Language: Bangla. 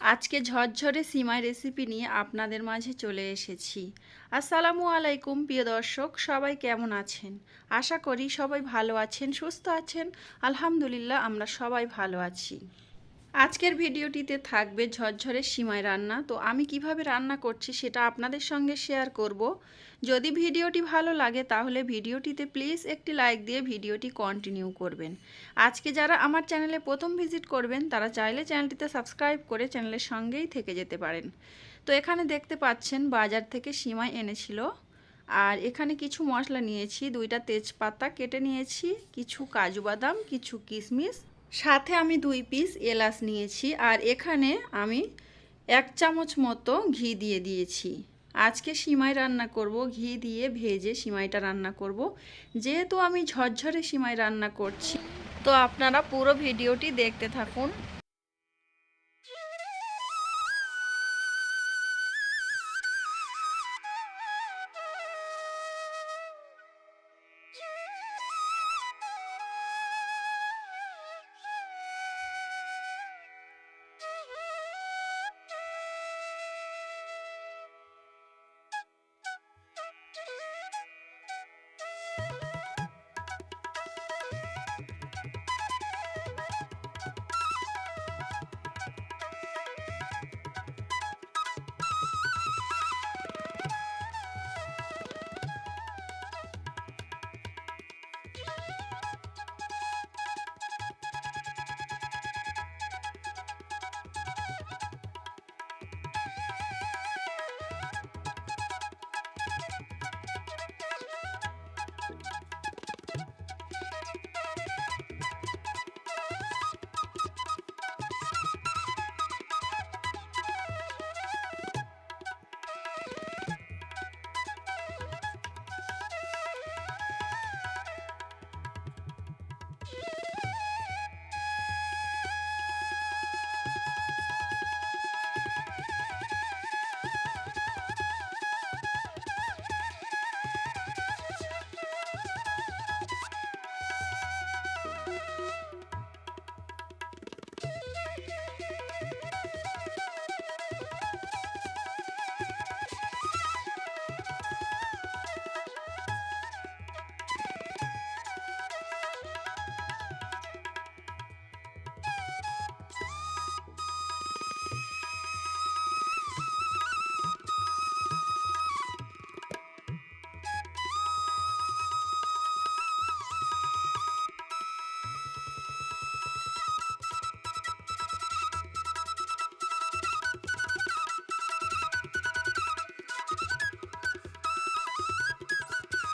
আজকে ঝরঝরে সিমাই রেসিপি নিয়ে আপনাদের মাঝে চলে এসেছি। আসসালামু আলাইকুম প্রিয় দর্শক, সবাই কেমন আছেন? আশা করি সবাই ভালো আছেন, সুস্থ আছেন। আলহামদুলিল্লাহ, আমরা সবাই ভালো আছি। আজকের ভিডিওটিতে থাকবে ঝরঝরে সিমাই রান্না। তো আমি কিভাবে রান্না করছি সেটা আপনাদের সঙ্গে শেয়ার করব। যদি ভিডিওটি ভালো লাগে তাহলে ভিডিওটিতে প্লিজ একটি লাইক দিয়ে ভিডিওটি কন্টিনিউ করবেন। আজকে যারা আমার চ্যানেলে প্রথম ভিজিট করবেন তারা চাইলে চ্যানেলটিতে সাবস্ক্রাইব করে চ্যানেলের সঙ্গেই থেকে যেতে পারেন। তো এখানে দেখতে পাচ্ছেন বাজার থেকে সিমাই এনেছিল। আর এখানে কিছু মশলা নিয়েছি, 2টা তেজপাতা কেটে নিয়েছি, কিছু কাজু বাদাম, কিছু কিশমিশ, সাথে আমি 2 পিস এলাচ নিয়েছি। আর এখানে আমি 1 চামচ মতো ঘি দিয়ে দিয়েছি। আজকে সিমাই রান্না করব, ঘি দিয়ে ভেজে সিমাইটা রান্না করব। যেহেতু আমি ঝরঝরে সিমাই রান্না করছি, তো আপনারা পুরো ভিডিওটি দেখতে থাকুন।